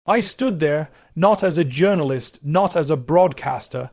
I stood there, not as a journalist, not as a broadcaster,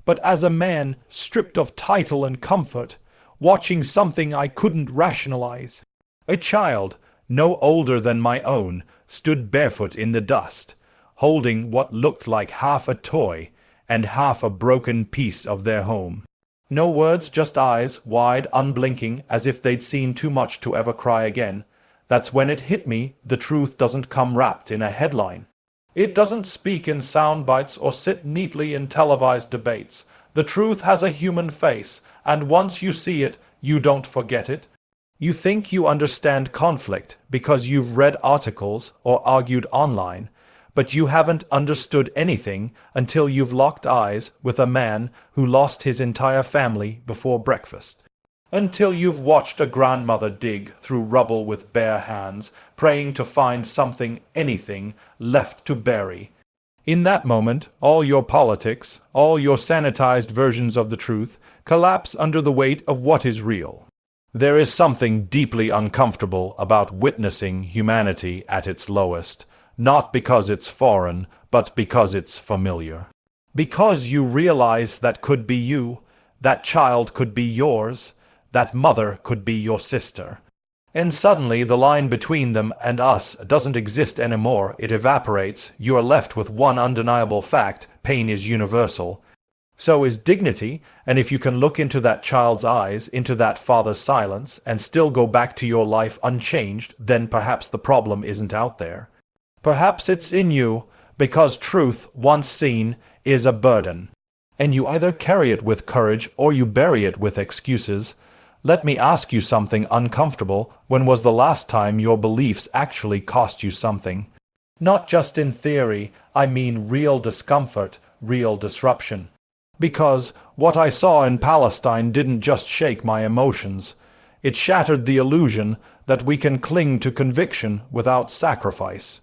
but as a man stripped of title and comfort, watching something I couldn't rationalize. A child, no older than my own, stood barefoot in the dust, holding what looked like half a toy and half a broken piece of their home. No words, just eyes, wide, unblinking, as if they'd seen too much to ever cry again. That's when it hit me, the truth doesn't come wrapped in a headline. It doesn't speak in sound bites or sit neatly in televised debates. The truth has a human face, and once you see it, you don't forget it. You think you understand conflict because you've read articles or argued online, but you haven't understood anything until you've locked eyes with a man who lost his entire family before breakfast. Until you've watched a grandmother dig through rubble with bare hands, praying to find something, anything, left to bury. In that moment, all your politics, all your sanitized versions of the truth, collapse under the weight of what is real. There is something deeply uncomfortable about witnessing humanity at its lowest, not because it's foreign, but because it's familiar. Because you realize that could be you, that child could be yours, that mother could be your sister. And suddenly the line between them and us doesn't exist anymore, it evaporates, you are left with one undeniable fact: pain is universal. So is dignity, and if you can look into that child's eyes, into that father's silence, and still go back to your life unchanged, then perhaps the problem isn't out there. Perhaps it's in you, because truth, once seen, is a burden. And you either carry it with courage or you bury it with excuses. Let me ask you something uncomfortable. When was the last time your beliefs actually cost you something? Not just in theory, I mean real discomfort, real disruption. Because what I saw in Palestine didn't just shake my emotions. It shattered the illusion that we can cling to conviction without sacrifice.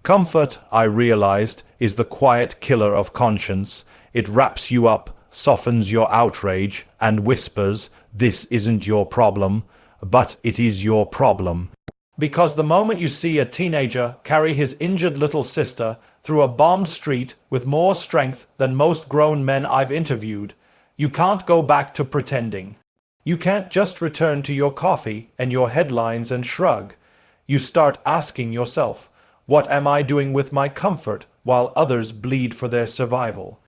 Comfort, I realized, is the quiet killer of conscience. It wraps you up, softens your outrage, and whispers, "This isn't your problem," but it is your problem. Because the moment you see a teenager carry his injured little sister through a bombed street with more strength than most grown men I've interviewed, you can't go back to pretending. You can't just return to your coffee and your headlines and shrug. You start asking yourself, what am I doing with my comfort while others bleed for their survival?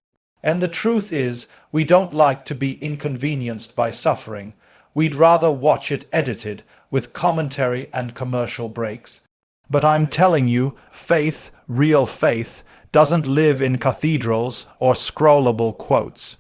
And the truth is, we don't like to be inconvenienced by suffering. We'd rather watch it edited with commentary and commercial breaks. But I'm telling you, faith, real faith, doesn't live in cathedrals or scrollable quotes.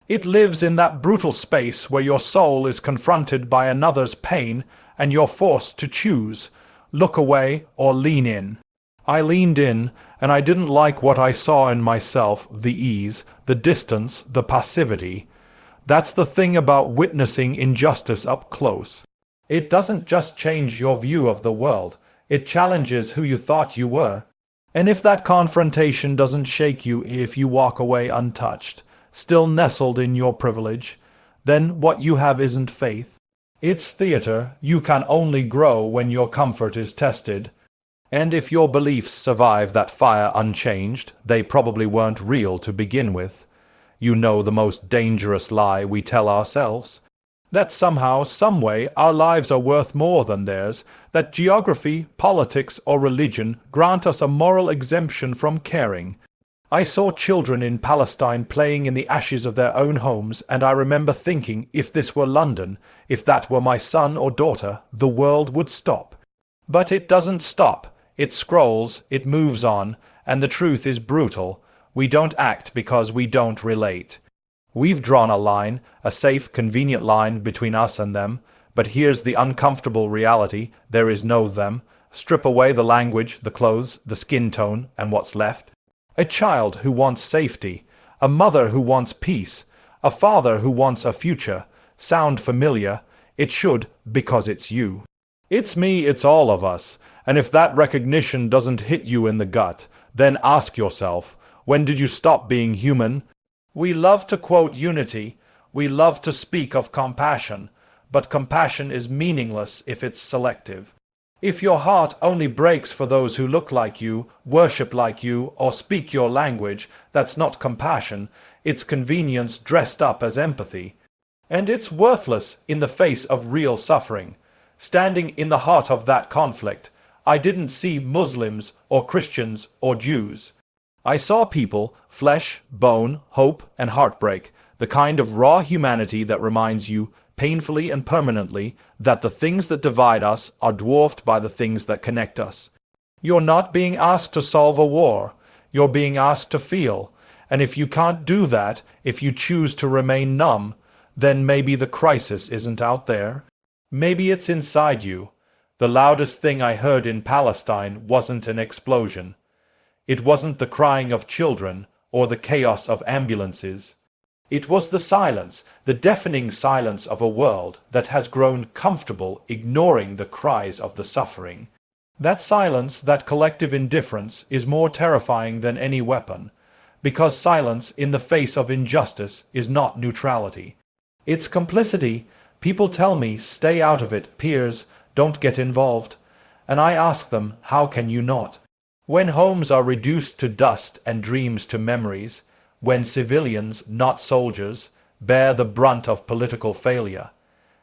It lives in that brutal space where your soul is confronted by another's pain and you're forced to choose, look away or lean in. I leaned in, and I didn't like what I saw in myself, the ease, the distance, the passivity. That's the thing about witnessing injustice up close. It doesn't just change your view of the world, it challenges who you thought you were. And if that confrontation doesn't shake you if you walk away untouched, still nestled in your privilege, then what you have isn't faith. It's theater. You can only grow when your comfort is tested. And if your beliefs survive that fire unchanged, they probably weren't real to begin with. You know the most dangerous lie we tell ourselves? That somehow, someway, our lives are worth more than theirs, that geography, politics, or religion grant us a moral exemption from caring. I saw children in Palestine playing in the ashes of their own homes, and I remember thinking, if this were London, if that were my son or daughter, the world would stop. But it doesn't stop. It scrolls, it moves on, and the truth is brutal. We don't act because we don't relate. We've drawn a line, a safe, convenient line between us and them, but here's the uncomfortable reality: there is no them. Strip away the language, the clothes, the skin tone, and what's left? A child who wants safety, a mother who wants peace, a father who wants a future. Sound familiar? It should, because it's you. It's me, it's all of us. And if that recognition doesn't hit you in the gut, then ask yourself, when did you stop being human? We love to quote unity, we love to speak of compassion, but compassion is meaningless if it's selective. If your heart only breaks for those who look like you, worship like you, or speak your language, that's not compassion, it's convenience dressed up as empathy. And it's worthless in the face of real suffering. Standing in the heart of that conflict, I didn't see Muslims or Christians or Jews. I saw people, flesh, bone, hope, and heartbreak, the kind of raw humanity that reminds you, painfully and permanently, that the things that divide us are dwarfed by the things that connect us. You're not being asked to solve a war. You're being asked to feel. And if you can't do that, if you choose to remain numb, then maybe the crisis isn't out there. Maybe it's inside you. The loudest thing I heard in Palestine wasn't an explosion. It wasn't the crying of children or the chaos of ambulances. It was the silence, the deafening silence of a world that has grown comfortable ignoring the cries of the suffering. That silence, that collective indifference, is more terrifying than any weapon, because silence in the face of injustice is not neutrality. It's complicity. People tell me, stay out of it, Piers, don't get involved. And I ask them, how can you not? When homes are reduced to dust and dreams to memories, when civilians, not soldiers, bear the brunt of political failure,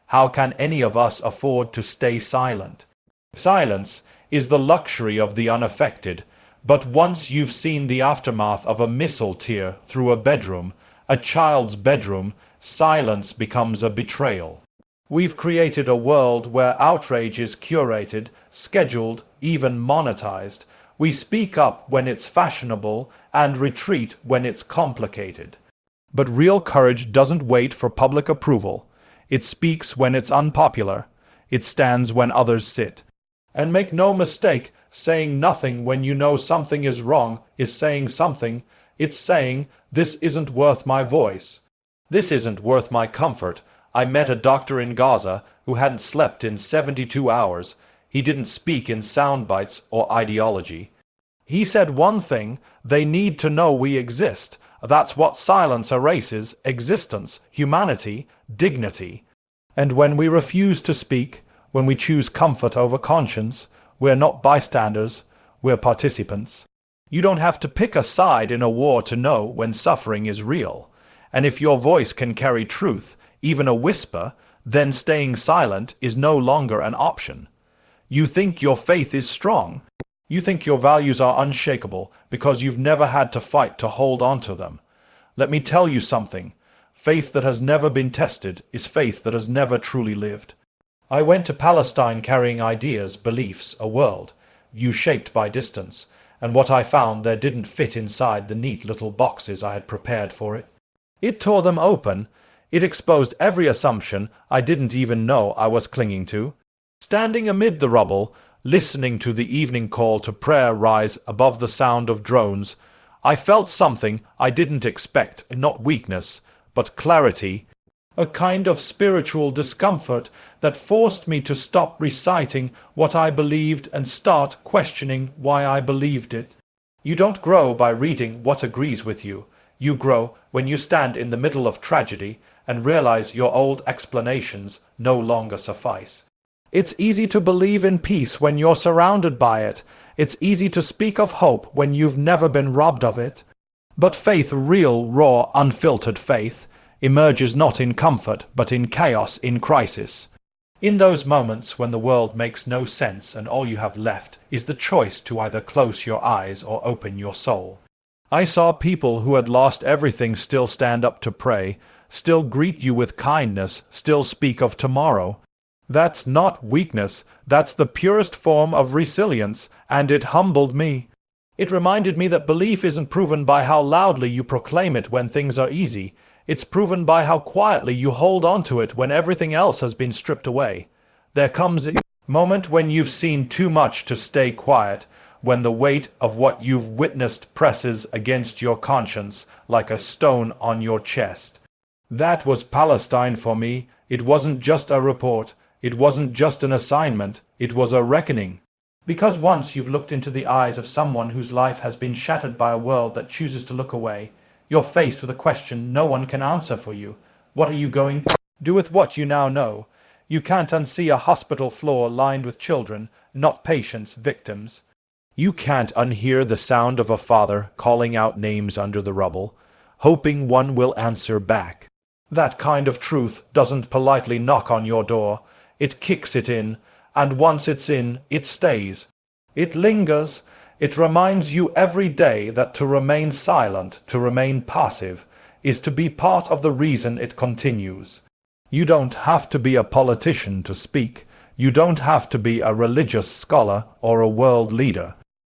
how can any of us afford to stay silent? Silence is the luxury of the unaffected, but once you've seen the aftermath of a missile tear through a bedroom, a child's bedroom, silence becomes a betrayal. We've created a world where outrage is curated, scheduled, even monetized. We speak up when it's fashionable and retreat when it's complicated. But real courage doesn't wait for public approval. It speaks when it's unpopular. It stands when others sit. And make no mistake, saying nothing when you know something is wrong is saying something. It's saying, this isn't worth my voice. This isn't worth my comfort. I met a doctor in Gaza who hadn't slept in 72 hours. He didn't speak in sound bites or ideology. He said one thing, they need to know we exist. That's what silence erases: existence, humanity, dignity. And when we refuse to speak, when we choose comfort over conscience, we're not bystanders, we're participants. You don't have to pick a side in a war to know when suffering is real. And if your voice can carry truth, even a whisper, then staying silent is no longer an option. You think your faith is strong. You think your values are unshakable because you've never had to fight to hold on to them. Let me tell you something. Faith that has never been tested is faith that has never truly lived. I went to Palestine carrying ideas, beliefs, a world, view shaped by distance, and what I found there didn't fit inside the neat little boxes I had prepared for it. It tore them open. It exposed every assumption I didn't even know I was clinging to. Standing amid the rubble, listening to the evening call to prayer rise above the sound of drones, I felt something I didn't expect, not weakness, but clarity, a kind of spiritual discomfort that forced me to stop reciting what I believed and start questioning why I believed it. You don't grow by reading what agrees with you. You grow when you stand in the middle of tragedy and realize your old explanations no longer suffice. It's easy to believe in peace when you're surrounded by it. It's easy to speak of hope when you've never been robbed of it. But faith, real, raw, unfiltered faith, emerges not in comfort, but in chaos, in crisis. In those moments when the world makes no sense and all you have left is the choice to either close your eyes or open your soul. I saw people who had lost everything still stand up to pray, still greet you with kindness, still speak of tomorrow. That's not weakness, that's the purest form of resilience, and it humbled me. It reminded me that belief isn't proven by how loudly you proclaim it when things are easy. It's proven by how quietly you hold on to it when everything else has been stripped away. There comes a moment when you've seen too much to stay quiet, when the weight of what you've witnessed presses against your conscience like a stone on your chest. That was Palestine for me. It wasn't just a report. It wasn't just an assignment, it was a reckoning. Because once you've looked into the eyes of someone whose life has been shattered by a world that chooses to look away, you're faced with a question no one can answer for you. What are you going to do with what you now know? You can't unsee a hospital floor lined with children, not patients, victims. You can't unhear the sound of a father calling out names under the rubble, hoping one will answer back. That kind of truth doesn't politely knock on your door. It kicks it in, and once it's in, it stays. It lingers. It reminds you every day that to remain silent, to remain passive, is to be part of the reason it continues. You don't have to be a politician to speak. You don't have to be a religious scholar or a world leader.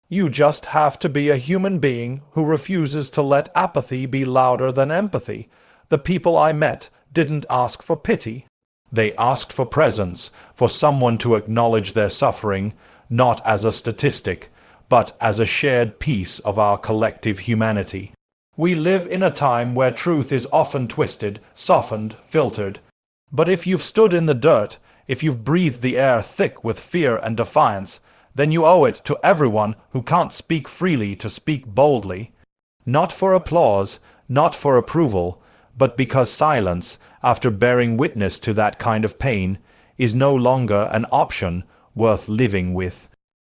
You just have to be a human being who refuses to let apathy be louder than empathy. The people I met didn't ask for pity. They asked for presence, for someone to acknowledge their suffering, not as a statistic, but as a shared piece of our collective humanity. We live in a time where truth is often twisted, softened, filtered. But if you've stood in the dirt, if you've breathed the air thick with fear and defiance, then you owe it to everyone who can't speak freely to speak boldly. Not for applause, not for approval, but because silence, after bearing witness to that kind of pain, is no longer an option worth living with.